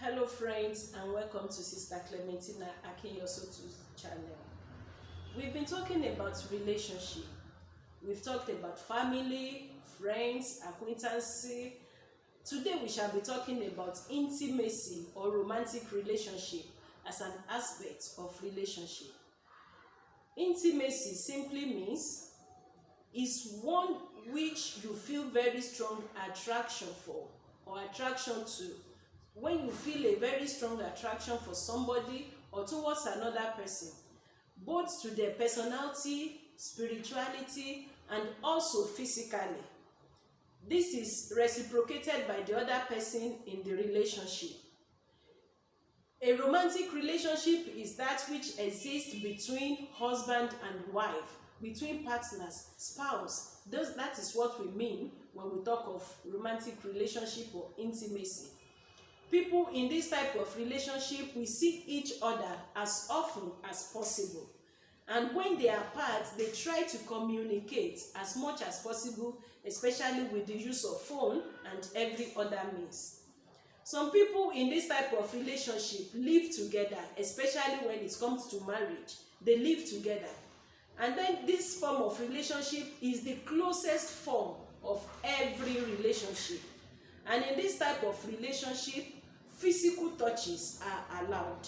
Hello friends, and welcome to Sister Clementina Akinyosotu's channel. We've been talking about relationship. We've talked about family, friends, acquaintances. Today we shall be talking about intimacy or romantic relationship as an aspect of relationship. Intimacy simply means is one which you feel very strong attraction for or attraction to. When you feel a very strong attraction for somebody or towards another person, both to their personality, spirituality, and also physically. This is reciprocated by the other person in the relationship. A romantic relationship is that which exists between husband and wife, between partners, spouse. That is what we mean when we talk of romantic relationship or intimacy. People in this type of relationship, we see each other as often as possible. And when they are apart, they try to communicate as much as possible, especially with the use of phone and every other means. Some people in this type of relationship live together, especially when it comes to marriage. They live together. And then this form of relationship is the closest form of every relationship. And in this type of relationship, physical touches are allowed,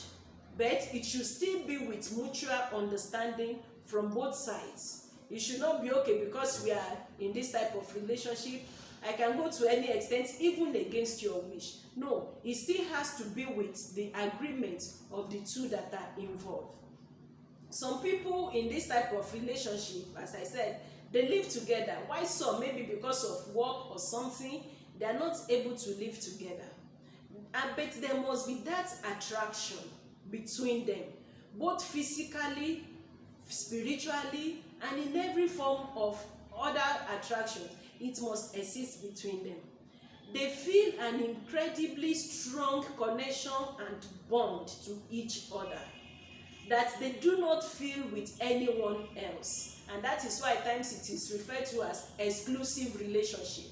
but it should still be with mutual understanding from both sides. It should not be okay because we are in this type of relationship, I can go to any extent even against your wish. No, it still has to be with the agreement of the two that are involved. Some people in this type of relationship, as I said, they live together. Why some? Maybe because of work or something, they are not able to live together. But there must be that attraction between them, both physically, spiritually, and in every form of other attraction. It must exist between them. They feel an incredibly strong connection and bond to each other that they do not feel with anyone else. And that is why at times it is referred to as exclusive relationship.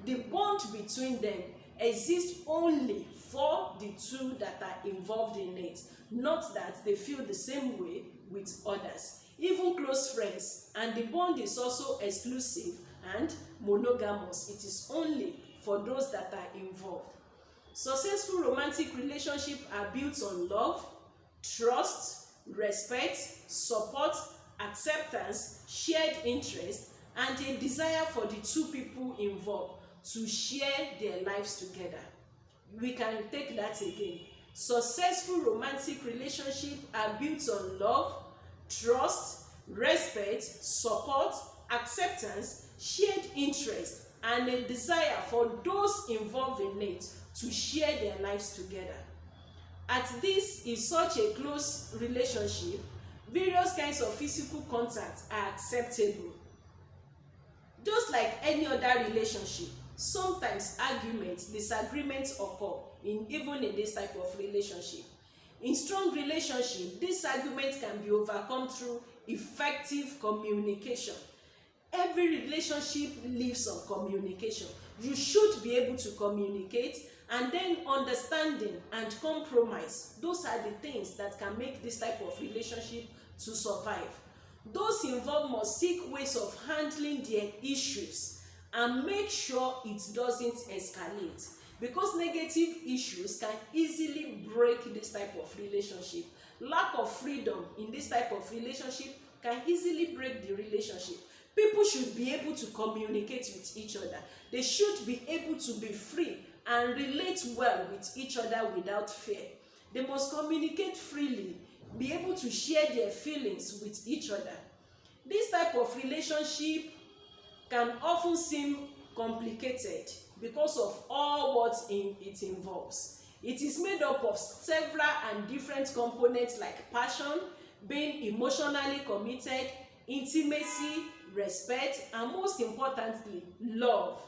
The bond between them exists only for the two that are involved in it, not that they feel the same way with others. Even close friends, and the bond is also exclusive and monogamous. It is only for those that are involved. Successful romantic relationships are built on love, trust, respect, support, acceptance, shared interest, and a desire for the two people involved to share their lives together. We can take that again. Successful romantic relationships are built on love, trust, respect, support, acceptance, shared interest, and a desire for those involved in it to share their lives together. As this is such a close relationship, various kinds of physical contact are acceptable. Just like any other relationship, sometimes arguments, disagreements occur even in this type of relationship. In strong relationship, this argument can be overcome through effective communication. Every relationship lives on communication. You should be able to communicate, and then understanding and compromise. Those are the things that can make this type of relationship to survive. Those involved must seek ways of handling their issues and make sure it doesn't escalate, because negative issues can easily break this type of relationship. Lack of freedom in this type of relationship can easily break the relationship. People should be able to communicate with each other. They should be able to be free and relate well with each other without fear. They must communicate freely, be able to share their feelings with each other. This type of relationship can often seem complicated because of all what it involves. It is made up of several and different components like passion, being emotionally committed, intimacy, respect, and most importantly, love.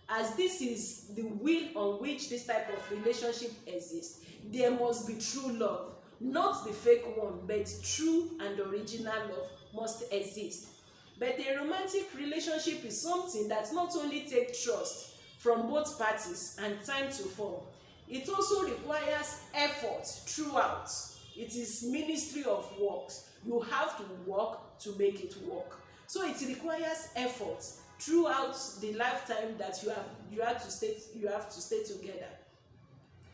As this is the will on which this type of relationship exists, there must be true love, not the fake one, but true and original love must exist. But a romantic relationship is something that not only takes trust from both parties and time to form. It also requires effort throughout. It is ministry of works. You have to work to make it work. So it requires effort throughout the lifetime that you have to stay together.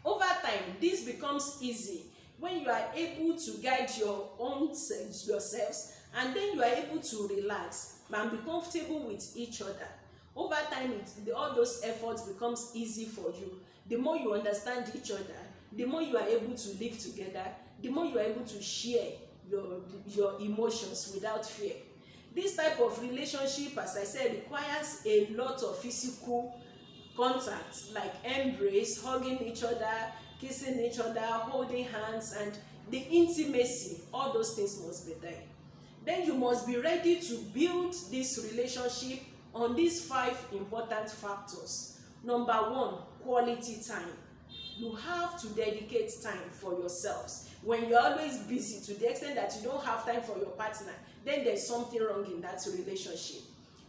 Over time, this becomes easy when you are able to guide your own yourselves, and then you are able to relax and be comfortable with each other. Over time, all those efforts becomes easy for you. The more you understand each other, the more you are able to live together, the more you are able to share your emotions without fear. This type of relationship, as I said, requires a lot of physical contact, like embrace, hugging each other, kissing each other, holding hands, and the intimacy. All those things must be there. Then you must be ready to build this relationship on these 5 important factors. Number 1, quality time. You have to dedicate time for yourselves. When you're always busy to the extent that you don't have time for your partner, then there's something wrong in that relationship.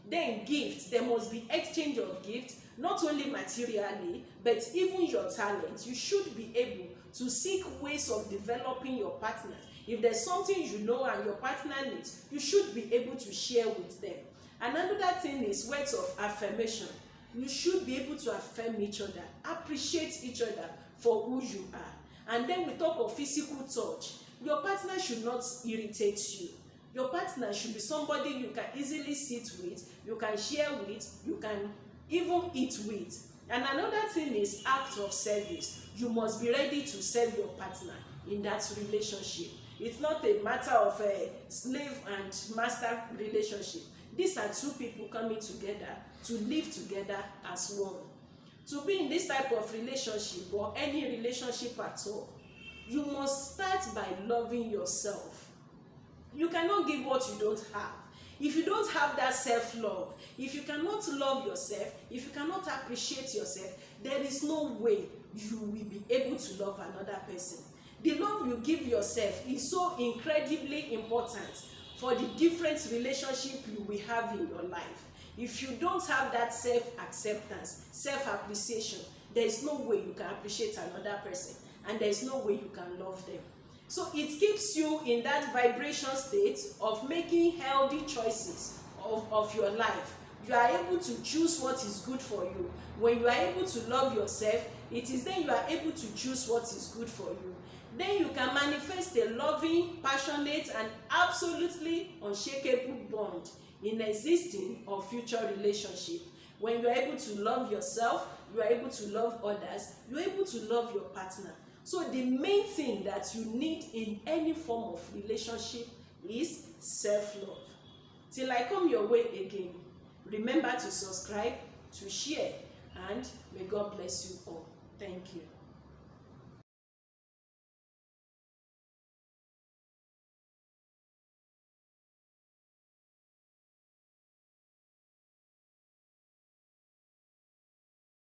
Then gifts. There must be exchange of gifts, not only materially, but even your talent. You should be able to seek ways of developing your partner. If there's something you know and your partner needs, you should be able to share with them. Another thing is words of affirmation. You should be able to affirm each other, appreciate each other for who you are. And then we talk of physical touch. Your partner should not irritate you. Your partner should be somebody you can easily sit with, you can share with, you can even eat with. And another thing is act of service. You must be ready to serve your partner in that relationship. It's not a matter of a slave and master relationship. These are 2 people coming together to live together as one. To be in this type of relationship, or any relationship at all, you must start by loving yourself. You cannot give what you don't have. If you don't have that self-love, if you cannot love yourself, if you cannot appreciate yourself, there is no way you will be able to love another person. The love you give yourself is so incredibly important for the different relationship you will have in your life. If you don't have that self-acceptance, self-appreciation, there is no way you can appreciate another person, and there is no way you can love them. So it keeps you in that vibration state of making healthy choices of your life. You are able to choose what is good for you. When you are able to love yourself, it is then you are able to choose what is good for you. Then you can manifest a loving, passionate, and absolutely unshakable bond in existing or future relationship. When you are able to love yourself, you are able to love others, you are able to love your partner. So the main thing that you need in any form of relationship is self-love. Till I come your way again, remember to subscribe, to share, and may God bless you all. Thank you.